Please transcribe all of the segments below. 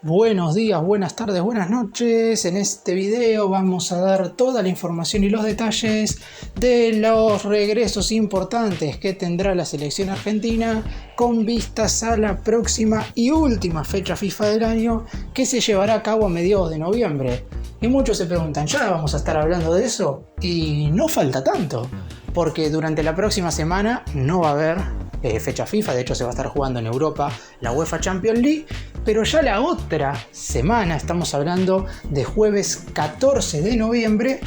Buenos días, buenas tardes, buenas noches. En este video vamos a dar toda la información y los detalles de los regresos importantes que tendrá la selección argentina con vistas a la próxima y última fecha FIFA del año que se llevará a cabo a mediados de noviembre. Y muchos se preguntan, ¿ya vamos a estar hablando de eso? Y no falta tanto, porque durante la próxima semana no va a haber fecha FIFA, de hecho se va a estar jugando en Europa la UEFA Champions League, pero ya la otra semana, estamos hablando de jueves 14 de noviembre,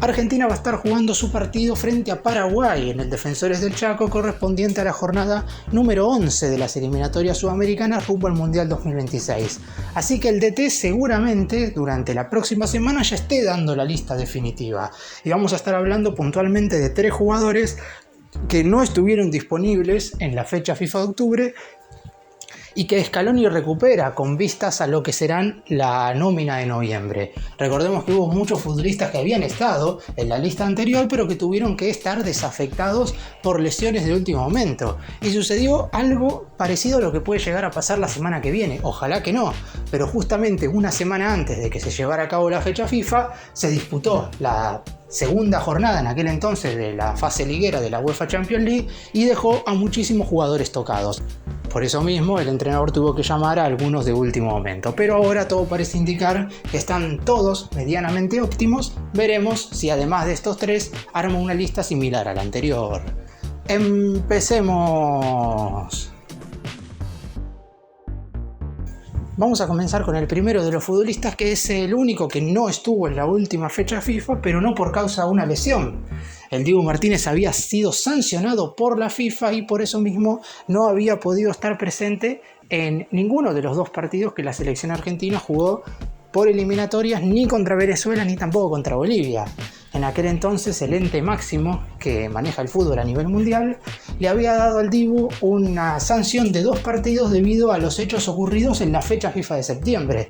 Argentina va a estar jugando su partido frente a Paraguay en el Defensores del Chaco, correspondiente a la jornada número 11 de las eliminatorias sudamericanas rumbo al Mundial 2026. Así que el DT seguramente durante la próxima semana ya esté dando la lista definitiva. Y vamos a estar hablando puntualmente de 3 jugadores que no estuvieron disponibles en la fecha FIFA de octubre y que Scaloni recupera con vistas a lo que serán la nómina de noviembre. Recordemos que hubo muchos futbolistas que habían estado en la lista anterior, pero que tuvieron que estar desafectados por lesiones de último momento. Y sucedió algo parecido a lo que puede llegar a pasar la semana que viene. Ojalá que no, pero justamente una semana antes de que se llevara a cabo la fecha FIFA, se disputó la segunda jornada en aquel entonces de la fase liguera de la UEFA Champions League y dejó a muchísimos jugadores tocados. Por eso mismo el entrenador tuvo que llamar a algunos de último momento, pero ahora todo parece indicar que están todos medianamente óptimos. Veremos si además de estos 3 arma una lista similar a la anterior. Empecemos. Vamos a comenzar con el primero de los futbolistas, que es el único que no estuvo en la última fecha FIFA, pero no por causa de una lesión. El Dibu Martínez había sido sancionado por la FIFA y por eso mismo no había podido estar presente en ninguno de los 2 partidos que la selección argentina jugó por eliminatorias, ni contra Venezuela ni tampoco contra Bolivia. En aquel entonces el ente máximo que maneja el fútbol a nivel mundial le había dado al Dibu una sanción de 2 partidos debido a los hechos ocurridos en la fecha FIFA de septiembre.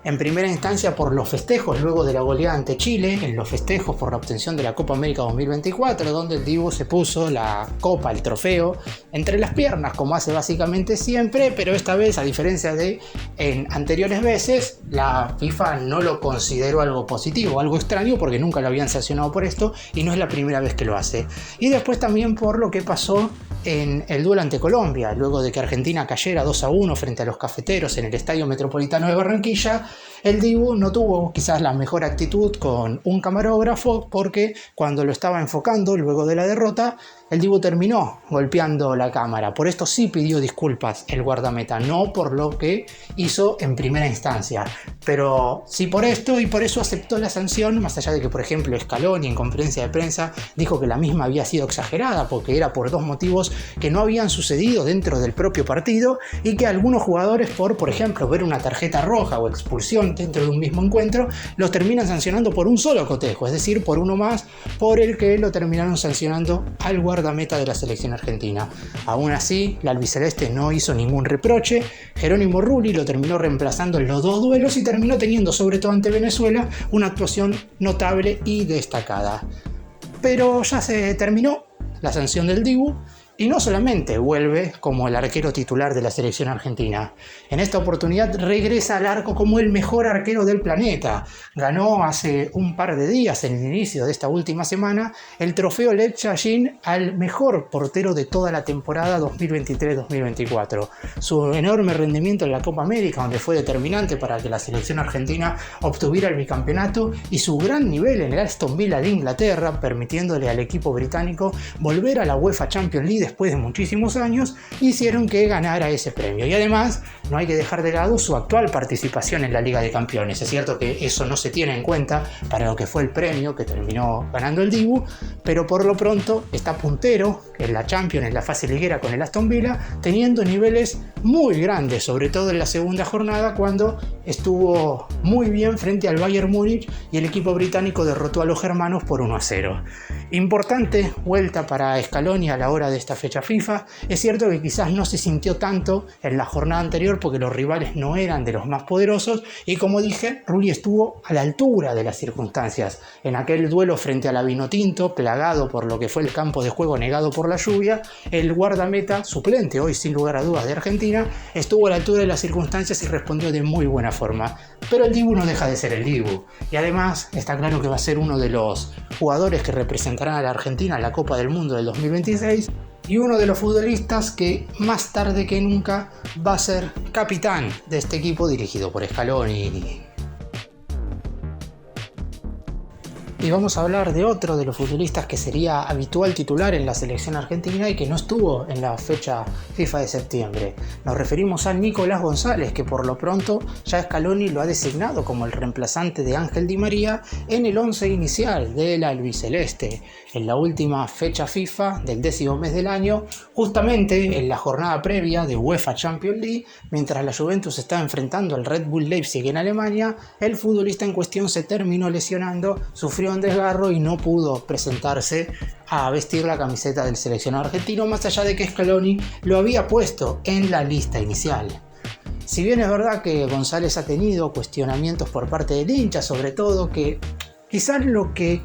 En primera instancia por los festejos luego de la goleada ante Chile, en los festejos por la obtención de la Copa América 2024, donde el Dibu se puso la copa, el trofeo, entre las piernas, como hace básicamente siempre, pero esta vez, a diferencia de en anteriores veces, la FIFA no lo consideró algo positivo, algo extraño, porque nunca lo habían sancionado por esto y no es la primera vez que lo hace. Y después también por lo que pasó en el duelo ante Colombia, luego de que Argentina cayera 2-1 frente a los cafeteros en el Estadio Metropolitano de Barranquilla. El Dibu no tuvo quizás la mejor actitud con un camarógrafo, porque cuando lo estaba enfocando luego de la derrota, el Dibu terminó golpeando la cámara. Por esto sí pidió disculpas el guardameta, no por lo que hizo en primera instancia, pero sí por esto, y por eso aceptó la sanción, más allá de que, por ejemplo, Scaloni en conferencia de prensa dijo que la misma había sido exagerada porque era por 2 motivos que no habían sucedido dentro del propio partido y que algunos jugadores por ejemplo, ver una tarjeta roja o expulsión dentro de un mismo encuentro, los terminan sancionando por un solo cotejo, es decir, por uno más, por el que lo terminaron sancionando al guardameta de la selección argentina. Aún así, la albiceleste no hizo ningún reproche. Jerónimo Rulli lo terminó reemplazando en los 2 duelos y terminó teniendo, sobre todo ante Venezuela, una actuación notable y destacada. Pero ya se terminó la sanción del Dibu. Y no solamente vuelve como el arquero titular de la selección argentina, en esta oportunidad regresa al arco como el mejor arquero del planeta. Ganó hace un par de días, en el inicio de esta última semana, el trofeo Lev Yashin al mejor portero de toda la temporada 2023-2024. Su enorme rendimiento en la Copa América, donde fue determinante para que la selección argentina obtuviera el bicampeonato, y su gran nivel en el Aston Villa de Inglaterra, permitiéndole al equipo británico volver a la UEFA Champions League después de muchísimos años, hicieron que ganara ese premio. Y además no hay que dejar de lado su actual participación en la Liga de Campeones. Es cierto que eso no se tiene en cuenta para lo que fue el premio que terminó ganando el Dibu, pero por lo pronto está puntero en la Champions, en la fase liguera con el Aston Villa, teniendo niveles muy grandes, sobre todo en la segunda jornada, cuando estuvo muy bien frente al Bayern Múnich y el equipo británico derrotó a los germanos por 1-0. Importante vuelta para Scaloni a la hora de establecer esta fecha FIFA. Es cierto que quizás no se sintió tanto en la jornada anterior porque los rivales no eran de los más poderosos y, como dije, Rulli estuvo a la altura de las circunstancias. En aquel duelo frente a la Vinotinto, plagado por lo que fue el campo de juego negado por la lluvia, el guardameta suplente, hoy sin lugar a dudas de Argentina, estuvo a la altura de las circunstancias y respondió de muy buena forma. Pero el Dibu no deja de ser el Dibu. Y además está claro que va a ser uno de los jugadores que representarán a la Argentina en la Copa del Mundo del 2026 y uno de los futbolistas que más tarde que nunca va a ser capitán de este equipo dirigido por Scaloni. Y vamos a hablar de otro de los futbolistas que sería habitual titular en la selección argentina y que no estuvo en la fecha FIFA de septiembre. Nos referimos a Nicolás González, que por lo pronto ya Scaloni lo ha designado como el reemplazante de Ángel Di María en el 11 inicial del albiceleste. En la última fecha FIFA del 10º mes del año, justamente en la jornada previa de UEFA Champions League, mientras la Juventus estaba enfrentando al Red Bull Leipzig en Alemania, el futbolista en cuestión se terminó lesionando, sufrió un desgarro y no pudo presentarse a vestir la camiseta del seleccionado argentino, más allá de que Scaloni lo había puesto en la lista inicial. Si bien es verdad que González ha tenido cuestionamientos por parte del hincha, sobre todo, que quizás lo que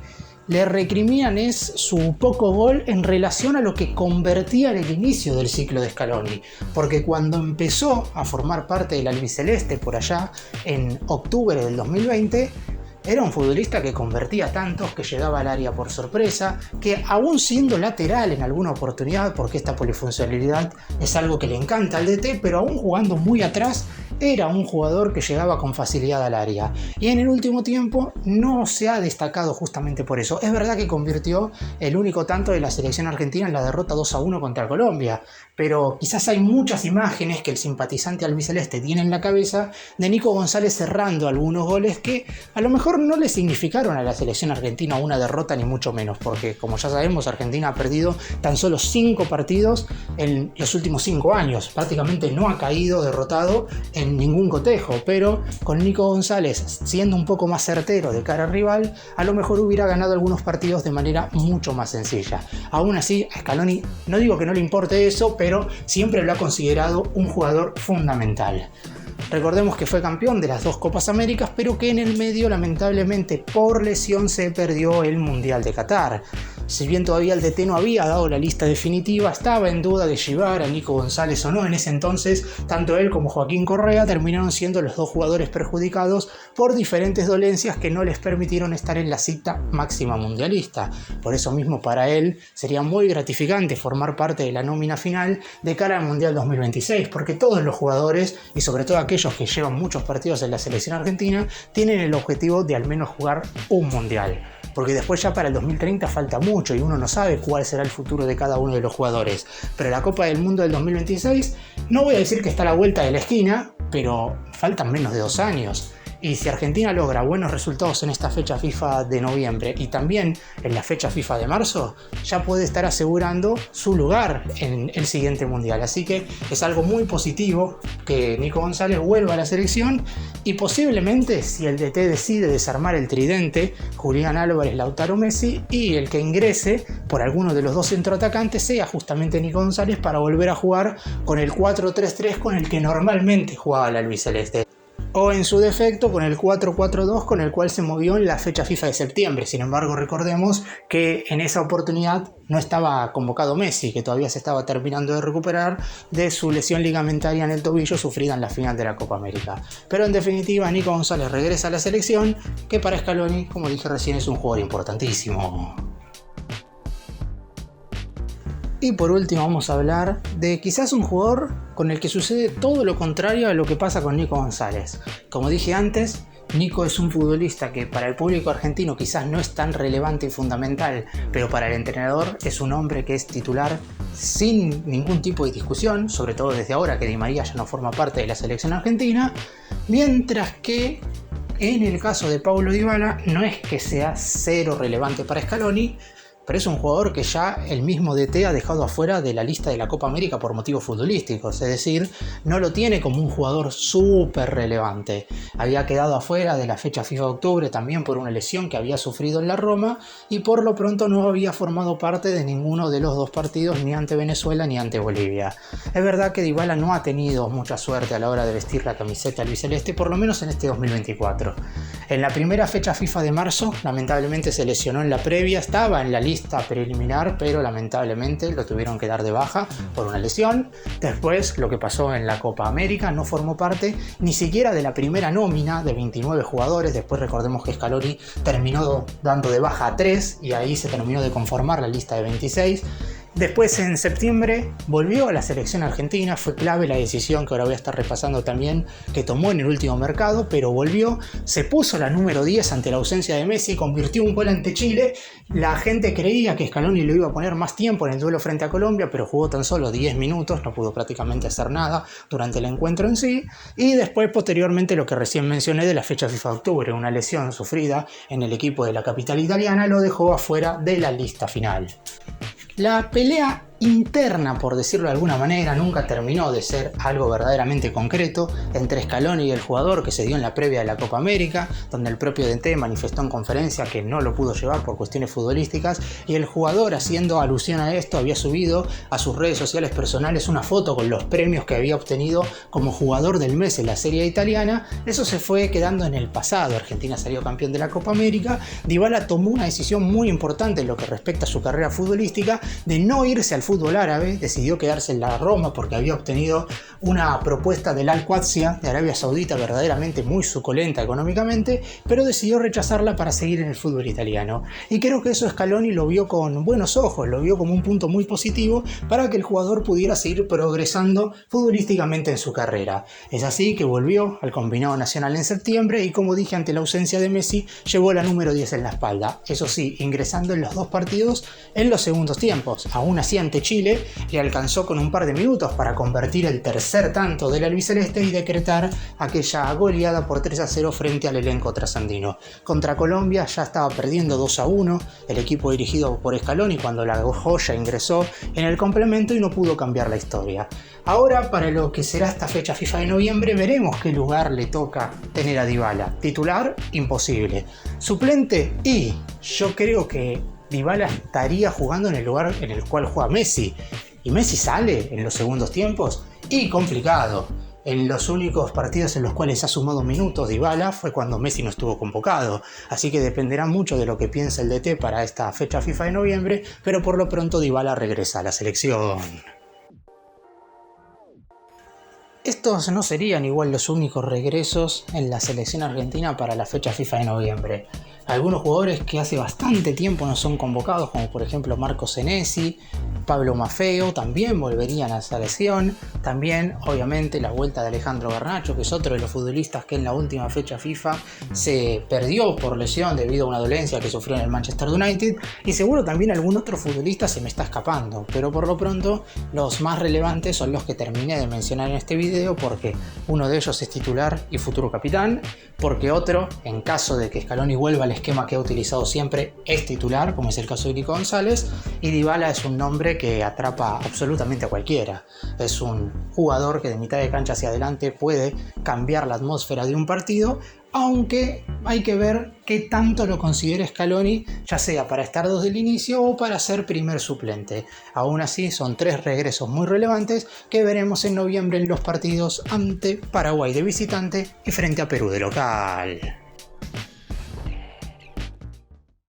le recriminan es su poco gol en relación a lo que convertía en el inicio del ciclo de Scaloni, porque cuando empezó a formar parte del albiceleste por allá en octubre del 2020, era un futbolista que convertía tantos, que llegaba al área por sorpresa, que aún siendo lateral en alguna oportunidad, porque esta polifuncionalidad es algo que le encanta al DT, pero aún jugando muy atrás, era un jugador que llegaba con facilidad al área. Y en el último tiempo no se ha destacado justamente por eso. Es verdad que convirtió el único tanto de la selección argentina en la derrota 2-1 contra Colombia, pero quizás hay muchas imágenes que el simpatizante albiceleste tiene en la cabeza de Nico González cerrando algunos goles que a lo mejor no le significaron a la selección argentina una derrota, ni mucho menos, porque como ya sabemos, Argentina ha perdido tan solo 5 partidos en los últimos 5 años. Prácticamente no ha caído derrotado en ningún cotejo, pero con Nico González siendo un poco más certero de cara al rival, a lo mejor hubiera ganado algunos partidos de manera mucho más sencilla. Aún así, a Scaloni no digo que no le importe eso, pero siempre lo ha considerado un jugador fundamental. Recordemos que fue campeón de las 2 Copas Américas, pero que en el medio, lamentablemente, por lesión se perdió el Mundial de Qatar. Si bien todavía el DT no había dado la lista definitiva, estaba en duda de llevar a Nico González o no. En ese entonces, tanto él como Joaquín Correa terminaron siendo los 2 jugadores perjudicados por diferentes dolencias que no les permitieron estar en la cita máxima mundialista. Por eso mismo, para él sería muy gratificante formar parte de la nómina final de cara al Mundial 2026, porque todos los jugadores, y sobre todo aquellos que llevan muchos partidos en la selección argentina, tienen el objetivo de al menos jugar un mundial. Porque después ya para el 2030 falta mucho y uno no sabe cuál será el futuro de cada uno de los jugadores. Pero la Copa del Mundo del 2026, no voy a decir que está a la vuelta de la esquina, pero faltan menos de 2 años. Y si Argentina logra buenos resultados en esta fecha FIFA de noviembre y también en la fecha FIFA de marzo, ya puede estar asegurando su lugar en el siguiente mundial. Así que es algo muy positivo que Nico González vuelva a la selección y posiblemente, si el DT decide desarmar el tridente, Julián Álvarez, Lautaro Messi, y el que ingrese por alguno de los 2 centroatacantes sea justamente Nico González para volver a jugar con el 4-3-3 con el que normalmente jugaba el albiceleste. O en su defecto con el 4-4-2 con el cual se movió en la fecha FIFA de septiembre. Sin embargo, recordemos que en esa oportunidad no estaba convocado Messi, que todavía se estaba terminando de recuperar de su lesión ligamentaria en el tobillo sufrida en la final de la Copa América. Pero en definitiva, Nico González regresa a la selección, que para Scaloni, como dije recién, es un jugador importantísimo. Y por último vamos a hablar de quizás un jugador con el que sucede todo lo contrario a lo que pasa con Nico González. Como dije antes, Nico es un futbolista que para el público argentino quizás no es tan relevante y fundamental, pero para el entrenador es un hombre que es titular sin ningún tipo de discusión, sobre todo desde ahora que Di María ya no forma parte de la selección argentina, mientras que en el caso de Paulo Dybala no es que sea cero relevante para Scaloni, pero es un jugador que ya el mismo DT ha dejado afuera de la lista de la Copa América por motivos futbolísticos, es decir, no lo tiene como un jugador súper relevante. Había quedado afuera de la fecha FIFA de octubre también por una lesión que había sufrido en la Roma y por lo pronto no había formado parte de ninguno de los dos partidos, ni ante Venezuela ni ante Bolivia. Es verdad que Dybala no ha tenido mucha suerte a la hora de vestir la camiseta albiceleste, por lo menos en este 2024. En la primera fecha FIFA de marzo, lamentablemente se lesionó en la previa, estaba en la lista preliminar, pero lamentablemente lo tuvieron que dar de baja por una lesión. Después, lo que pasó en la Copa América, no formó parte ni siquiera de la primera nómina de 29 jugadores. Después recordemos que Scaloni terminó dando de baja a 3 y ahí se terminó de conformar la lista de 26. Después, en septiembre, volvió a la selección argentina. Fue clave la decisión que ahora voy a estar repasando también, que tomó en el último mercado, pero volvió, se puso la número 10 ante la ausencia de Messi, convirtió un gol ante Chile. La gente creía que Scaloni lo iba a poner más tiempo en el duelo frente a Colombia, pero jugó tan solo 10 minutos, no pudo prácticamente hacer nada durante el encuentro en sí. Y después, posteriormente, lo que recién mencioné de la fecha FIFA de octubre, una lesión sufrida en el equipo de la capital italiana, lo dejó afuera de la lista final. La pelea interna, por decirlo de alguna manera, nunca terminó de ser algo verdaderamente concreto entre Scaloni y el jugador, que se dio en la previa de la Copa América, donde el propio DT manifestó en conferencia que no lo pudo llevar por cuestiones futbolísticas, y el jugador, haciendo alusión a esto, había subido a sus redes sociales personales una foto con los premios que había obtenido como jugador del mes en la Serie italiana. Eso se fue quedando en el pasado. Argentina salió campeón de la Copa América. Dybala tomó una decisión muy importante en lo que respecta a su carrera futbolística, de no irse al fútbol árabe. Decidió quedarse en la Roma porque había obtenido una propuesta del Al-Qadsia de Arabia Saudita verdaderamente muy suculenta económicamente, pero decidió rechazarla para seguir en el fútbol italiano. Y creo que eso Scaloni lo vio con buenos ojos, lo vio como un punto muy positivo para que el jugador pudiera seguir progresando futbolísticamente en su carrera. Es así que volvió al combinado nacional en septiembre y, como dije, ante la ausencia de Messi, llevó la número 10 en la espalda. Eso sí, ingresando en los dos partidos en los segundos tiempos. Aún así, ante Chile, le alcanzó con un par de minutos para convertir el tercer tanto del albiceleste y decretar aquella goleada por 3-0 frente al elenco trasandino. Contra Colombia ya estaba perdiendo 2-1 el equipo dirigido por Scaloni cuando la joya ingresó en el complemento y no pudo cambiar la historia. Ahora, para lo que será esta fecha FIFA de noviembre, veremos qué lugar le toca tener a Dybala. Titular, imposible. Suplente, y yo creo que Dybala estaría jugando en el lugar en el cual juega Messi. Y Messi sale en los segundos tiempos y complicado. En los únicos partidos en los cuales ha sumado minutos Dybala fue cuando Messi no estuvo convocado. Así que dependerá mucho de lo que piense el DT para esta fecha FIFA de noviembre, pero por lo pronto Dybala regresa a la selección. Estos no serían igual los únicos regresos en la selección argentina para la fecha FIFA de noviembre. Algunos jugadores que hace bastante tiempo no son convocados, como por ejemplo Marco Senesi, Pablo Maffeo, también volverían a la selección. También, obviamente, la vuelta de Alejandro Garnacho, que es otro de los futbolistas que en la última fecha FIFA se perdió por lesión debido a una dolencia que sufrió en el Manchester United. Y seguro también algún otro futbolista se me está escapando, pero por lo pronto los más relevantes son los que terminé de mencionar en este video, porque uno de ellos es titular y futuro capitán, porque otro, en caso de que Scaloni vuelva al esquema que ha utilizado siempre, es titular, como es el caso de Nico González, y Dybala es un nombre que atrapa absolutamente a cualquiera. Es un jugador que de mitad de cancha hacia adelante puede cambiar la atmósfera de un partido, aunque hay que ver qué tanto lo considera Scaloni, ya sea para estar desde el inicio o para ser primer suplente. Aún así, son 3 regresos muy relevantes que veremos en noviembre en los partidos ante Paraguay de visitante y frente a Perú de local.